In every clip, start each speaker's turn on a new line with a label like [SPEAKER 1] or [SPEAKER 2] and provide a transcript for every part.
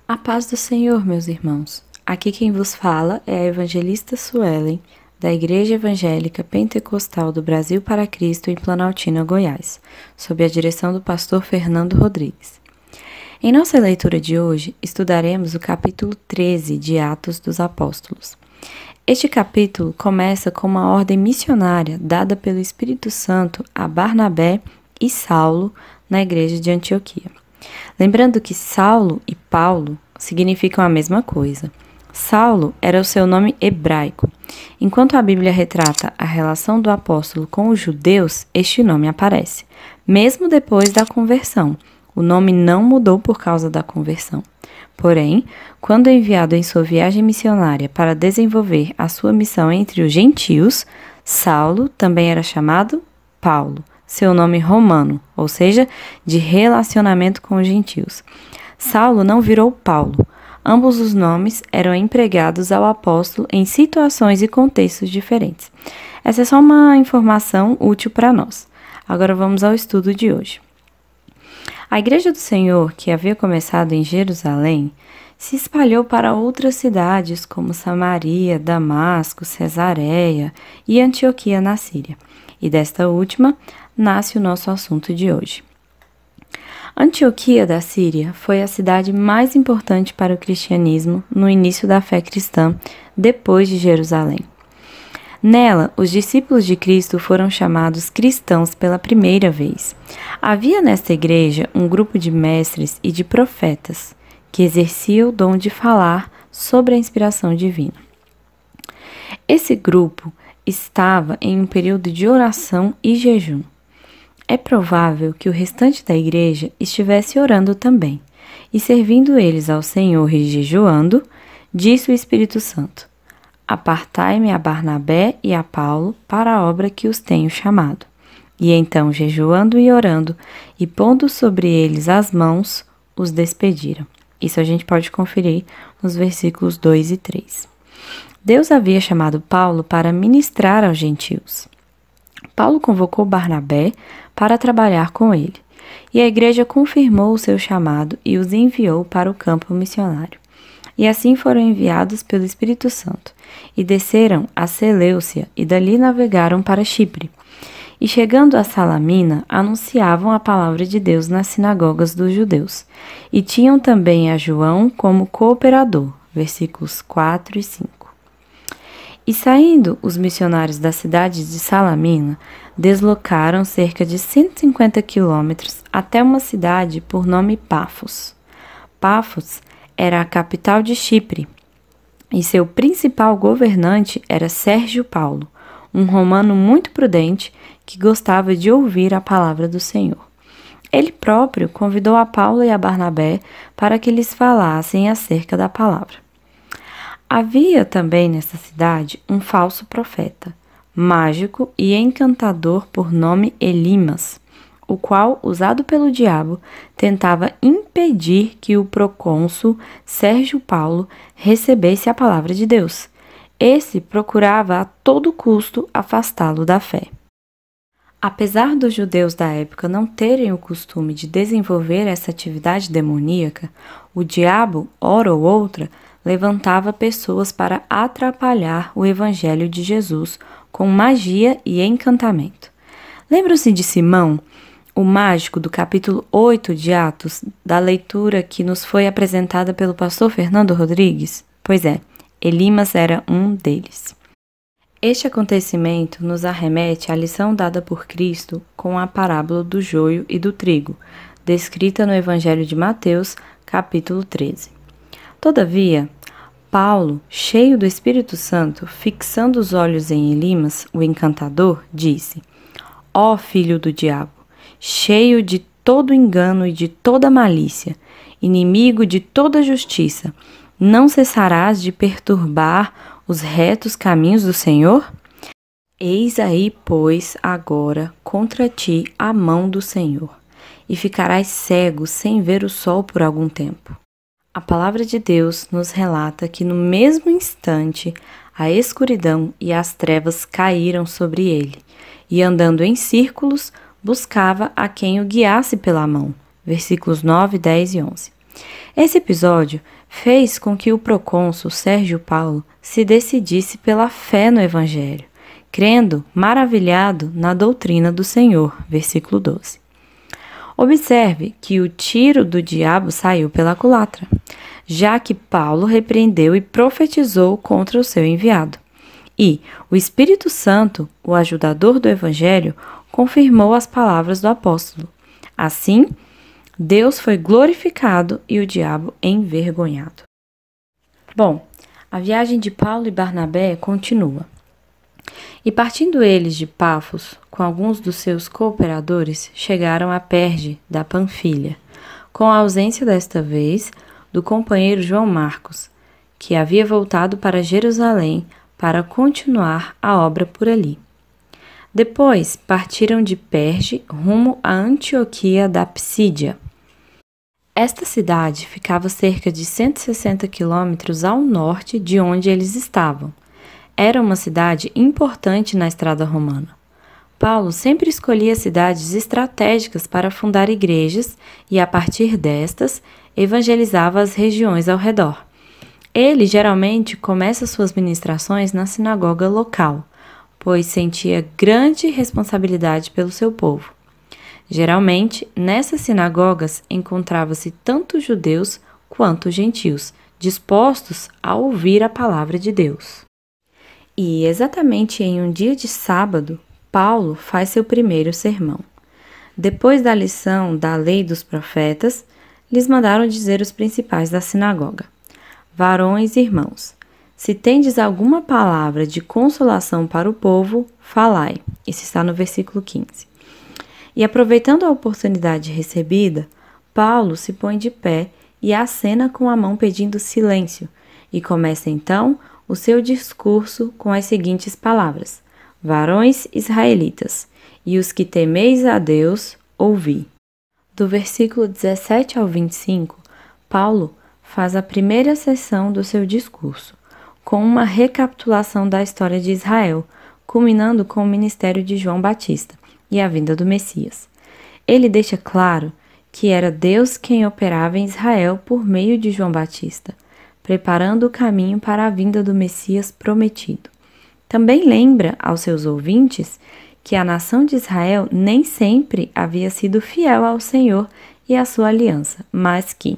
[SPEAKER 1] A paz do Senhor, meus irmãos. Aqui quem vos fala é a evangelista Suelen, da Igreja Evangélica Pentecostal do Brasil para Cristo em Planaltina, Goiás, sob a direção do pastor Fernando Rodrigues. Em nossa leitura de hoje, estudaremos o capítulo 13 de Atos dos Apóstolos. Este capítulo começa com uma ordem missionária dada pelo Espírito Santo a Barnabé e Saulo na igreja de Antioquia. Lembrando que Saulo e Paulo significam a mesma coisa. Saulo era o seu nome hebraico. Enquanto a Bíblia retrata a relação do apóstolo com os judeus, este nome aparece. Mesmo depois da conversão, o nome não mudou por causa da conversão. Porém, quando enviado em sua viagem missionária para desenvolver a sua missão entre os gentios, Saulo também era chamado Paulo, seu nome romano, ou seja, de relacionamento com os gentios. Saulo não virou Paulo. Ambos os nomes eram empregados ao apóstolo em situações e contextos diferentes. Essa é só uma informação útil para nós. Agora vamos ao estudo de hoje. A Igreja do Senhor, que havia começado em Jerusalém, se espalhou para outras cidades como Samaria, Damasco, Cesareia e Antioquia na Síria. E desta última nasce o nosso assunto de hoje. Antioquia da Síria foi a cidade mais importante para o cristianismo no início da fé cristã, depois de Jerusalém. Nela, os discípulos de Cristo foram chamados cristãos pela primeira vez. Havia nesta igreja um grupo de mestres e de profetas que exercia o dom de falar sobre a inspiração divina. Esse grupo estava em um período de oração e jejum. É provável que o restante da igreja estivesse orando também, e servindo eles ao Senhor e jejuando, disse o Espírito Santo: Apartai-me a Barnabé e a Paulo para a obra que os tenho chamado. E então, jejuando e orando, e pondo sobre eles as mãos, os despediram. Isso a gente pode conferir nos versículos 2 e 3. Deus havia chamado Paulo para ministrar aos gentios. Paulo convocou Barnabé para trabalhar com ele, e a igreja confirmou o seu chamado e os enviou para o campo missionário. E assim foram enviados pelo Espírito Santo, e desceram a Seleucia, e dali navegaram para Chipre. E chegando a Salamina, anunciavam a palavra de Deus nas sinagogas dos judeus, e tinham também a João como cooperador, versículos 4 e 5. E saindo os missionários da cidade de Salamina, deslocaram cerca de 150 quilômetros até uma cidade por nome Pafos. Pafos era a capital de Chipre, e seu principal governante era Sérgio Paulo, um romano muito prudente que gostava de ouvir a palavra do Senhor. Ele próprio convidou a Paulo e a Barnabé para que lhes falassem acerca da palavra. Havia também nessa cidade um falso profeta, mágico e encantador por nome Elimas, o qual, usado pelo diabo, tentava impedir que o procônsul Sérgio Paulo recebesse a palavra de Deus. Esse procurava a todo custo afastá-lo da fé. Apesar dos judeus da época não terem o costume de desenvolver essa atividade demoníaca, o diabo, hora ou outra, levantava pessoas para atrapalhar o evangelho de Jesus com magia e encantamento. Lembram-se de Simão, o mágico do capítulo 8 de Atos, da leitura que nos foi apresentada pelo pastor Fernando Rodrigues? Pois é, Elimas era um deles. Este acontecimento nos arremete à lição dada por Cristo com a parábola do joio e do trigo, descrita no Evangelho de Mateus, capítulo 13. Todavia, Paulo, cheio do Espírito Santo, fixando os olhos em Elimas, o encantador, disse: Ó filho do diabo, cheio de todo engano e de toda malícia, inimigo de toda justiça, não cessarás de perturbar os retos caminhos do Senhor? Eis aí, pois, agora contra ti a mão do Senhor, e ficarás cego sem ver o sol por algum tempo. A palavra de Deus nos relata que no mesmo instante a escuridão e as trevas caíram sobre ele, e andando em círculos, buscava a quem o guiasse pela mão. Versículos 9, 10 e 11. Esse episódio fez com que o procônsul Sérgio Paulo se decidisse pela fé no Evangelho, crendo maravilhado na doutrina do Senhor, versículo 12. Observe que o tiro do diabo saiu pela culatra, já que Paulo repreendeu e profetizou contra o seu enviado. E o Espírito Santo, o ajudador do Evangelho, confirmou as palavras do apóstolo. Assim, Deus foi glorificado e o diabo envergonhado. Bom, a viagem de Paulo e Barnabé continua. E partindo eles de Pafos, com alguns dos seus cooperadores, chegaram a Perge da Panfilha, com a ausência desta vez do companheiro João Marcos, que havia voltado para Jerusalém para continuar a obra por ali. Depois partiram de Perge rumo a Antioquia da Psídia. Esta cidade ficava cerca de 160 quilômetros ao norte de onde eles estavam. Era uma cidade importante na estrada romana. Paulo sempre escolhia cidades estratégicas para fundar igrejas e, a partir destas, evangelizava as regiões ao redor. Ele geralmente começa suas ministrações na sinagoga local, pois sentia grande responsabilidade pelo seu povo. Geralmente, nessas sinagogas encontrava-se tanto judeus quanto gentios, dispostos a ouvir a palavra de Deus. E exatamente em um dia de sábado, Paulo faz seu primeiro sermão. Depois da lição da lei dos profetas, lhes mandaram dizer os principais da sinagoga: Varões e irmãos, se tendes alguma palavra de consolação para o povo, falai. Isso está no versículo 15. E aproveitando a oportunidade recebida, Paulo se põe de pé e acena com a mão pedindo silêncio, e começa então o seu discurso com as seguintes palavras: Varões israelitas, e os que temeis a Deus, ouvi. Do versículo 17 ao 25, Paulo faz a primeira seção do seu discurso, com uma recapitulação da história de Israel, culminando com o ministério de João Batista e a vinda do Messias. Ele deixa claro que era Deus quem operava em Israel por meio de João Batista, preparando o caminho para a vinda do Messias prometido. Também lembra aos seus ouvintes que a nação de Israel nem sempre havia sido fiel ao Senhor e à sua aliança, mas que,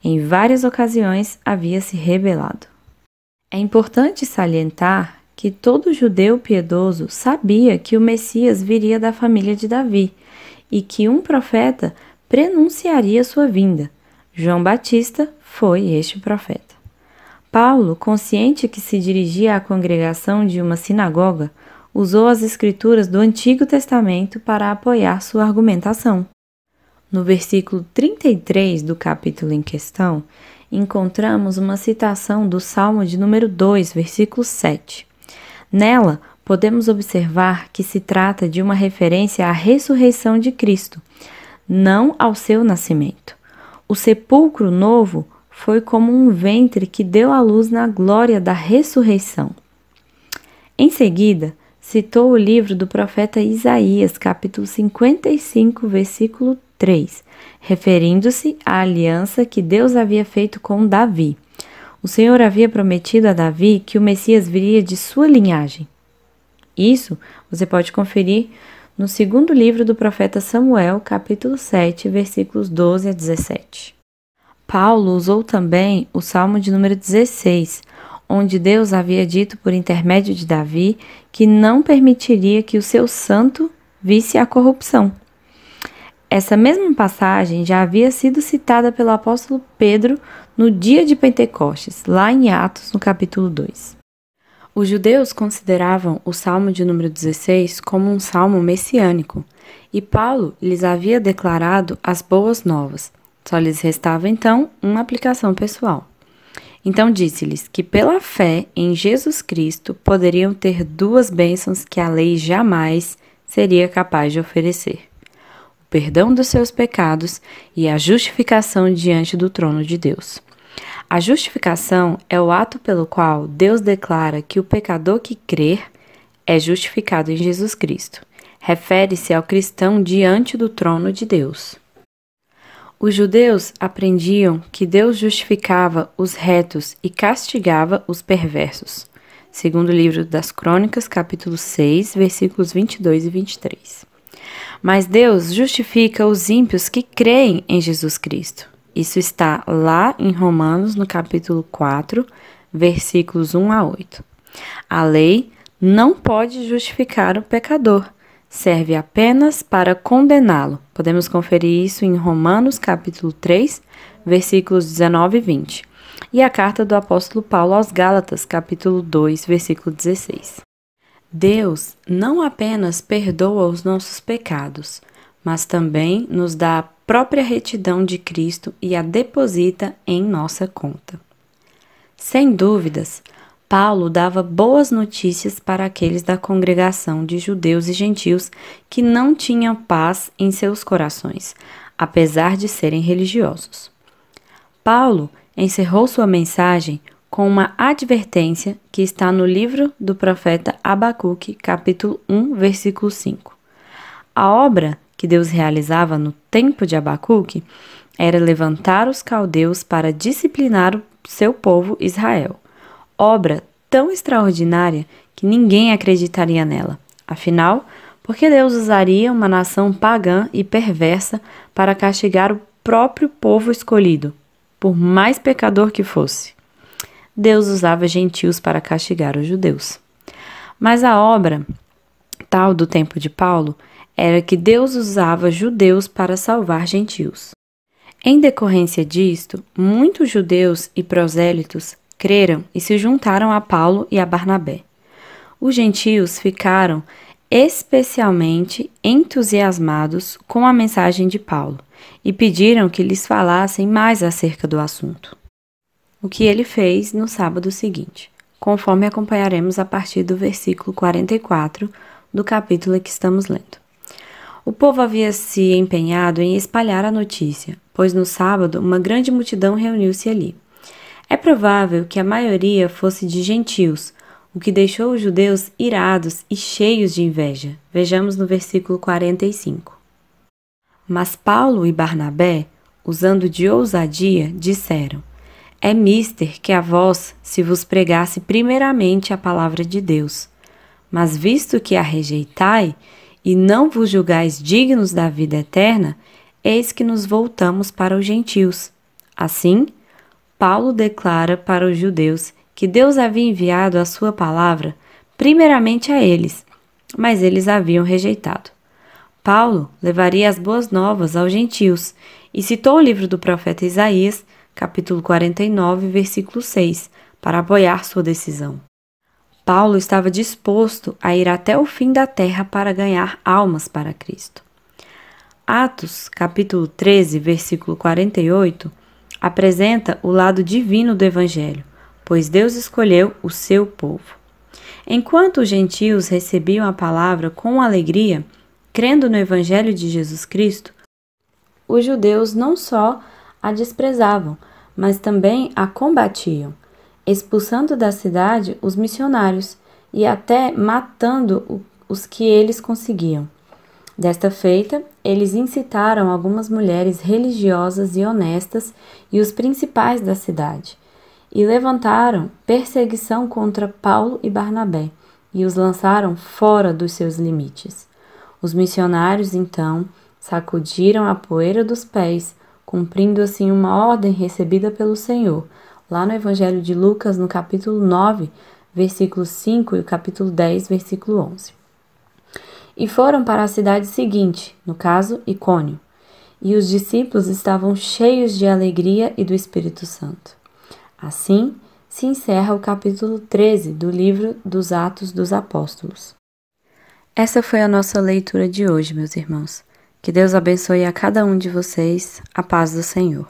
[SPEAKER 1] em várias ocasiões, havia se rebelado. É importante salientar que todo judeu piedoso sabia que o Messias viria da família de Davi e que um profeta prenunciaria sua vinda. João Batista foi este profeta. Paulo, consciente que se dirigia à congregação de uma sinagoga, usou as escrituras do Antigo Testamento para apoiar sua argumentação. No versículo 33 do capítulo em questão, encontramos uma citação do Salmo de número 2, versículo 7. Nela, podemos observar que se trata de uma referência à ressurreição de Cristo, não ao seu nascimento. O sepulcro novo foi como um ventre que deu à luz na glória da ressurreição. Em seguida, citou o livro do profeta Isaías, capítulo 55, versículo 3, referindo-se à aliança que Deus havia feito com Davi. O Senhor havia prometido a Davi que o Messias viria de sua linhagem. Isso você pode conferir no segundo livro do profeta Samuel, capítulo 7, versículos 12 a 17. Paulo usou também o Salmo de número 16, onde Deus havia dito por intermédio de Davi que não permitiria que o seu santo visse a corrupção. Essa mesma passagem já havia sido citada pelo apóstolo Pedro no dia de Pentecostes, lá em Atos, no capítulo 2. Os judeus consideravam o Salmo de número 16 como um salmo messiânico, e Paulo lhes havia declarado as boas novas. Só lhes restava, então, uma aplicação pessoal. Então disse-lhes que pela fé em Jesus Cristo poderiam ter duas bênçãos que a lei jamais seria capaz de oferecer: o perdão dos seus pecados e a justificação diante do trono de Deus. A justificação é o ato pelo qual Deus declara que o pecador que crer é justificado em Jesus Cristo. Refere-se ao cristão diante do trono de Deus. Os judeus aprendiam que Deus justificava os retos e castigava os perversos. Segundo o livro das Crônicas, capítulo 6, versículos 22 e 23. Mas Deus justifica os ímpios que creem em Jesus Cristo. Isso está lá em Romanos, no capítulo 4, versículos 1 a 8. A lei não pode justificar o pecador, serve apenas para condená-lo. Podemos conferir isso em Romanos, capítulo 3, versículos 19 e 20. E a carta do apóstolo Paulo aos Gálatas, capítulo 2, versículo 16. Deus não apenas perdoa os nossos pecados, mas também nos dá a própria retidão de Cristo e a deposita em nossa conta. Sem dúvidas, Paulo dava boas notícias para aqueles da congregação de judeus e gentios que não tinham paz em seus corações, apesar de serem religiosos. Paulo encerrou sua mensagem com uma advertência que está no livro do profeta Abacuque, capítulo 1, versículo 5. A obra que Deus realizava no tempo de Abacuque era levantar os caldeus para disciplinar o seu povo Israel. Obra tão extraordinária que ninguém acreditaria nela. Afinal, por que Deus usaria uma nação pagã e perversa para castigar o próprio povo escolhido, por mais pecador que fosse? Deus usava gentios para castigar os judeus. Mas a obra tal do tempo de Paulo era que Deus usava judeus para salvar gentios. Em decorrência disto, muitos judeus e prosélitos creram e se juntaram a Paulo e a Barnabé. Os gentios ficaram especialmente entusiasmados com a mensagem de Paulo e pediram que lhes falassem mais acerca do assunto. O que ele fez no sábado seguinte, conforme acompanharemos a partir do versículo 44 do capítulo que estamos lendo. O povo havia se empenhado em espalhar a notícia, pois no sábado uma grande multidão reuniu-se ali. É provável que a maioria fosse de gentios, o que deixou os judeus irados e cheios de inveja. Vejamos no versículo 45. Mas Paulo e Barnabé, usando de ousadia, disseram: é mister que a vós se vos pregasse primeiramente a palavra de Deus. Mas visto que a rejeitai e não vos julgais dignos da vida eterna, eis que nos voltamos para os gentios. Assim, Paulo declara para os judeus que Deus havia enviado a sua palavra primeiramente a eles, mas eles haviam rejeitado. Paulo levaria as boas novas aos gentios e citou o livro do profeta Isaías, capítulo 49, versículo 6, para apoiar sua decisão. Paulo estava disposto a ir até o fim da terra para ganhar almas para Cristo. Atos, capítulo 13, versículo 48, apresenta o lado divino do Evangelho, pois Deus escolheu o seu povo. Enquanto os gentios recebiam a palavra com alegria, crendo no Evangelho de Jesus Cristo, os judeus não só a desprezavam, mas também a combatiam, expulsando da cidade os missionários e até matando os que eles conseguiam. Desta feita, eles incitaram algumas mulheres religiosas e honestas e os principais da cidade, e levantaram perseguição contra Paulo e Barnabé, e os lançaram fora dos seus limites. Os missionários, então, sacudiram a poeira dos pés, cumprindo assim uma ordem recebida pelo Senhor, lá no Evangelho de Lucas, no capítulo 9, versículo 5 e o capítulo 10, versículo 11. E foram para a cidade seguinte, no caso, Icônio, e os discípulos estavam cheios de alegria e do Espírito Santo. Assim, se encerra o capítulo 13 do livro dos Atos dos Apóstolos. Essa foi a nossa leitura de hoje, meus irmãos. Que Deus abençoe a cada um de vocês. A paz do Senhor.